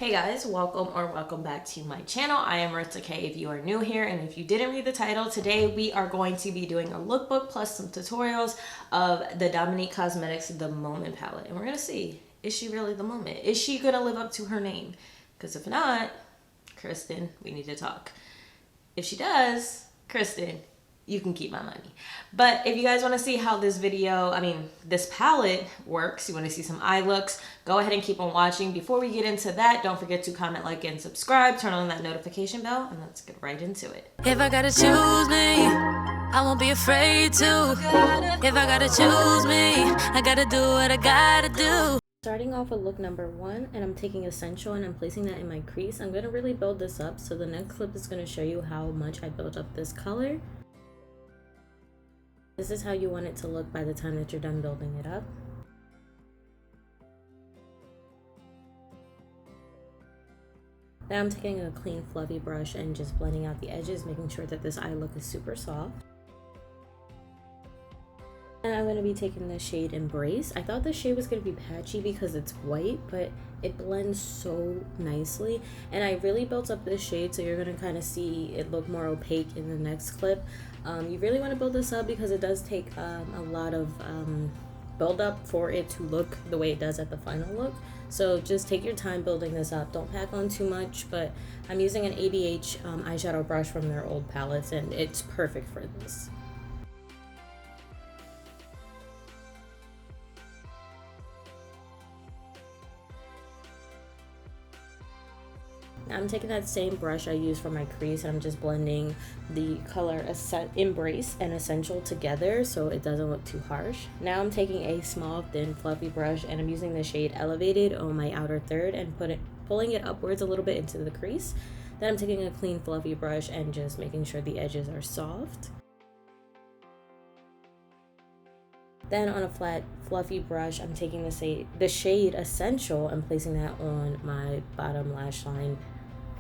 Hey guys, welcome back to my channel. I am Maritzah if you are new here, and if you didn't read the title, today we are going to be doing a lookbook plus some tutorials of the Dominique Cosmetics The Moment palette. And we're gonna see, is she really the moment? Is she gonna live up to her name? Because if not, Kristen, we need to talk. If she does, Kristen, you can keep my money. But if you guys want to see how this palette works, you want to see some eye looks, go ahead and keep on watching. Before we get into that, don't forget to comment, like, and subscribe. Turn on that notification bell, and let's get right into it. If I gotta choose me, I won't be afraid to. If I gotta choose me, I gotta do what I gotta do. Starting off with look number 1, and I'm taking Essential and I'm placing that in my crease. I'm going to really build this up, so the next clip is going to show you how much I built up this color. This is how you want it to look by the time that you're done building it up. Now I'm taking a clean fluffy brush and just blending out the edges, making sure that this eye look is super soft. And I'm going to be taking the shade Embrace. I thought the shade was going to be patchy because it's white, but it blends so nicely. And I really built up this shade, so you're going to kind of see it look more opaque in the next clip. You really want to build this up because it does take a lot of build up for it to look the way it does at the final look. So just take your time building this up. Don't pack on too much, but I'm using an ABH eyeshadow brush from their old palettes, and it's perfect for this. I'm taking that same brush I used for my crease, and I'm just blending the color Embrace and Essential together so it doesn't look too harsh. Now I'm taking a small, thin, fluffy brush, and I'm using the shade Elevated on my outer third and pulling it upwards a little bit into the crease. Then I'm taking a clean, fluffy brush and just making sure the edges are soft. Then on a flat, fluffy brush, I'm taking the shade Essential and placing that on my bottom lash line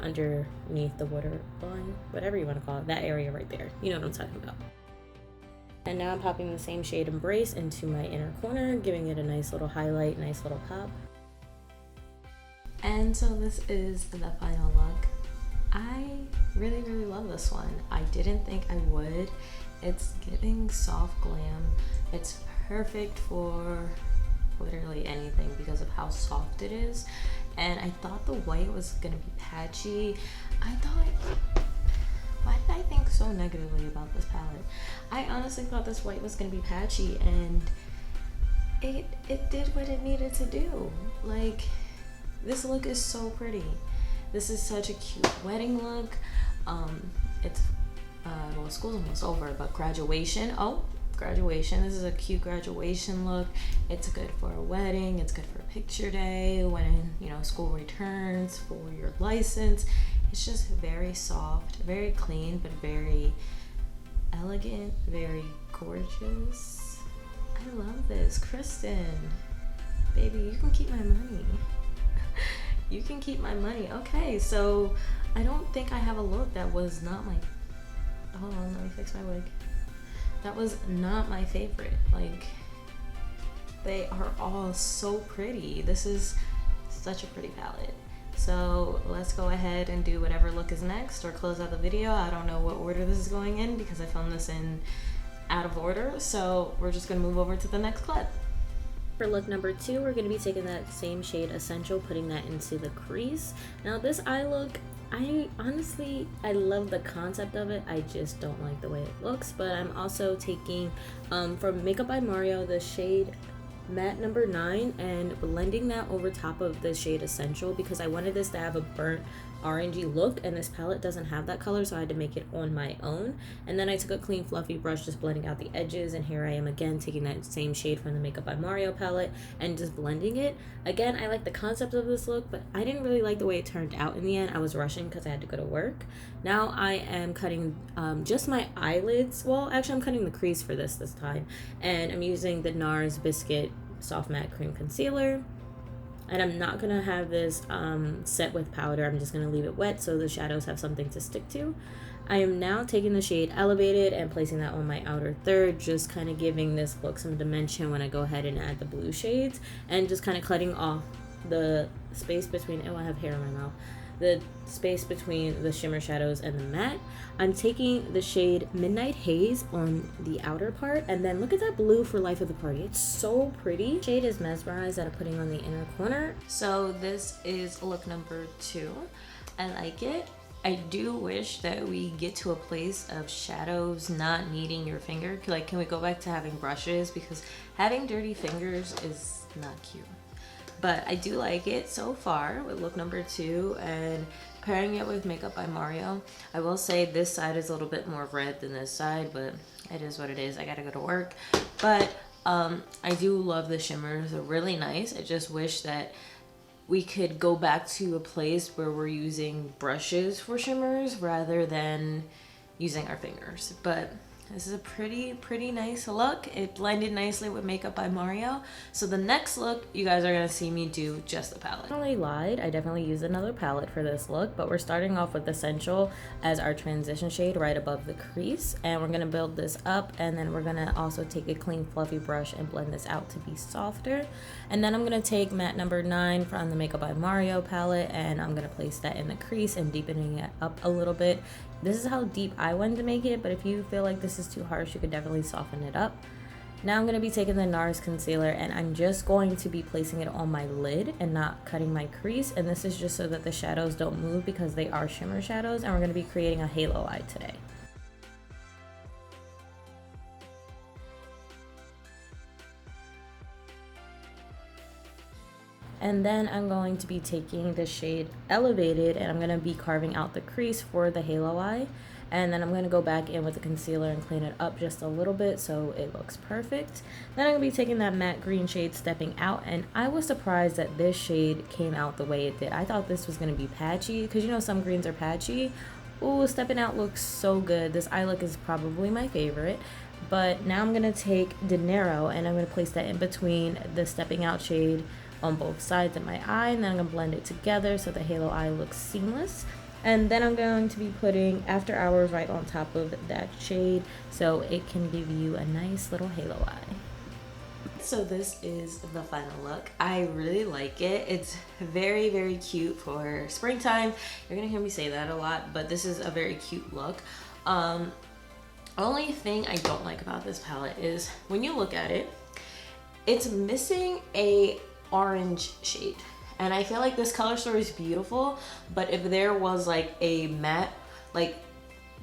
underneath the waterline, whatever you want to call it, that area right there. You know what I'm talking about. And now I'm popping the same shade Embrace into my inner corner, giving it a nice little highlight, nice little pop. And so this is the final look. I really love this one. I didn't think I would. It's giving soft glam. It's perfect for literally anything because of how soft it is. And I thought the white was gonna be patchy. Why did I think so negatively about this palette? I honestly thought this white was gonna be patchy, and it did what it needed to do. Like, this look is so pretty. This is such a cute wedding look. Well, school's almost over, but graduation. Graduation. This is a cute graduation look. It's good for a wedding. It's good for a picture day when, school returns for your license. It's just very soft, very clean, but very elegant, very gorgeous. I love this. Kristen, baby, you can keep my money. You can keep my money. Okay, so I don't think I have a look that was not my... Hold on, let me fix my wig. That was not my favorite. Like, they are all so pretty. This is such a pretty palette. So let's go ahead and do whatever look is next or close out the video. I don't know what order this is going in because I filmed this in out of order. So we're just gonna move over to the next clip. For look number 2, we're going to be taking that same shade Essential, putting that into the crease. Now this eye look, I love the concept of it. I just don't like the way it looks. But I'm also taking from Makeup by Mario the shade Matte number 9 and blending that over top of the shade Essential because I wanted this to have a burnt orangey look, and this palette doesn't have that color, so I had to make it on my own. And then I took a clean fluffy brush, just blending out the edges, and here I am again taking that same shade from the Makeup by Mario palette and just blending it. Again, I like the concept of this look, but I didn't really like the way it turned out in the end. I was rushing because I had to go to work. Now I am cutting just my eyelids. Well, actually I'm cutting the crease for this time, and I'm using the Nars Biscuit Soft Matte Cream Concealer. And I'm not going to have this set with powder. I'm just going to leave it wet so the shadows have something to stick to. I am now taking the shade Elevated and placing that on my outer third, just kind of giving this look some dimension when I go ahead and add the blue shades, and just kind of cutting off the space between, oh, I have hair in my mouth, the space between the shimmer shadows and the matte, I'm taking the shade Midnight Haze on the outer part, and then look at that blue for Life of the Party. It's so pretty. Shade is Mesmerized that I'm putting on the inner corner. So this is look number 2. I like it. I do wish that we get to a place of shadows not needing your finger. Like, can we go back to having brushes? Because having dirty fingers is not cute. But I do like it so far with look number 2, and pairing it with Makeup by Mario. I will say this side is a little bit more red than this side, but it is what it is. I gotta go to work. But I do love the shimmers. They're really nice. I just wish that we could go back to a place where we're using brushes for shimmers rather than using our fingers. But this is a pretty nice look. It blended nicely with Makeup by Mario. So the next look, you guys are gonna see me do just the palette. I definitely lied. I definitely used another palette for this look, but we're starting off with Essential as our transition shade right above the crease. And we're gonna build this up, and then we're gonna also take a clean fluffy brush and blend this out to be softer. And then I'm gonna take matte number 9 from the Makeup by Mario palette, and I'm gonna place that in the crease and deepening it up a little bit. This is how deep I wanted to make it, but if you feel like this is too harsh, you could definitely soften it up. Now I'm going to be taking the Nars Concealer, and I'm just going to be placing it on my lid and not cutting my crease. And this is just so that the shadows don't move because they are shimmer shadows, and we're going to be creating a halo eye today. And then I'm going to be taking the shade Elevated, and I'm going to be carving out the crease for the halo eye. And then I'm going to go back in with the concealer and clean it up just a little bit so it looks perfect. Then I'm going to be taking that matte green shade Stepping Out, and I was surprised that this shade came out the way it did. I thought this was going to be patchy because, you know, some greens are patchy. Ooh, Stepping Out looks so good. This eye look is probably my favorite. But now I'm going to take De Niro, and I'm going to place that in between the Stepping Out shade on both sides of my eye, and then I'm going to blend it together so the halo eye looks seamless. And then I'm going to be putting After Hours right on top of that shade so it can give you a nice little halo eye. So this is the final look. I really like it. It's very cute for springtime. You're gonna hear me say that a lot, but this is a very cute look. Only thing I don't like about this palette is when you look at it, it's missing a orange shade. And I feel like this color story is beautiful, but if there was like a matte, like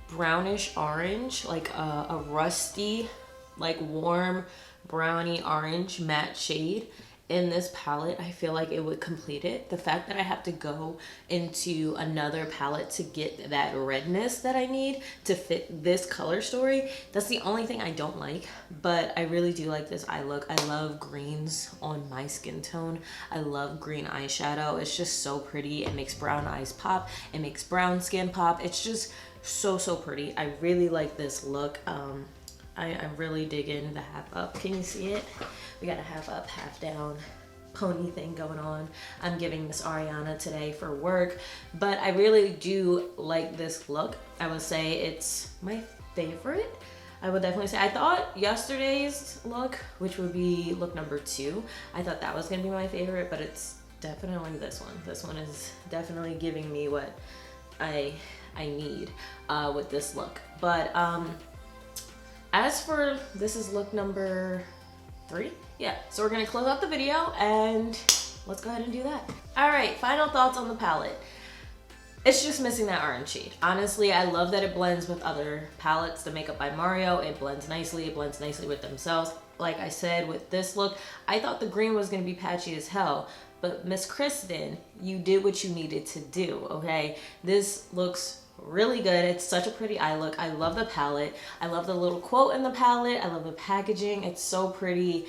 brownish orange, like a rusty, like warm browny orange matte shade in this palette, I feel like it would complete it. The fact that I have to go into another palette to get that redness that I need to fit this color story, that's the only thing I don't like. But I really do like this eye look. I love greens on my skin tone. I love green eyeshadow. It's just so pretty. It makes brown eyes pop. It makes brown skin pop. It's just so pretty. I really like this look. I'm really digging the half up. Can you see it? We got a half up, half down pony thing going on. I'm giving Miss Ariana today for work, but I really do like this look. I would say it's my favorite. I would definitely say, I thought yesterday's look, which would be look number 2, I thought that was gonna be my favorite, but it's definitely this one. This one is definitely giving me what I need with this look. But as for, this is look number 3. Yeah, so we're gonna close out the video and let's go ahead and do that. All right, final thoughts on the palette. It's just missing that orange shade. Honestly, I love that it blends with other palettes. The Makeup by Mario, it blends nicely with themselves. Like I said, with this look, I thought the green was gonna be patchy as hell, but Miss Kristen, you did what you needed to do, okay? This looks really good. It's such a pretty eye look. I love the palette. I love the little quote in the palette. I love the packaging. It's so pretty.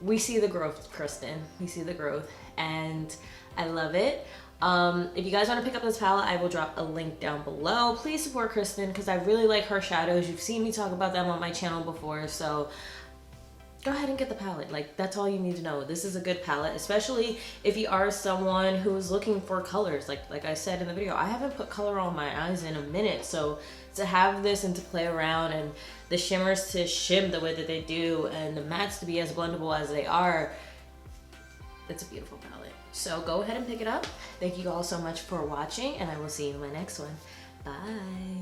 We see the growth, Kristen. We see the growth, and I love it. If you guys want to pick up this palette, I will drop a link down below. Please support Kristen because I really like her shadows. You've seen me talk about them on my channel before, so go ahead and get the palette. Like, that's all you need to know. This is a good palette, especially if you are someone who is looking for colors. Like I said in the video, I haven't put color on my eyes in a minute, so to have this and to play around and the shimmers to shim the way that they do and the mattes to be as blendable as they are, it's a beautiful palette. So go ahead and pick it up. Thank you all so much for watching, and I will see you in my next one. Bye.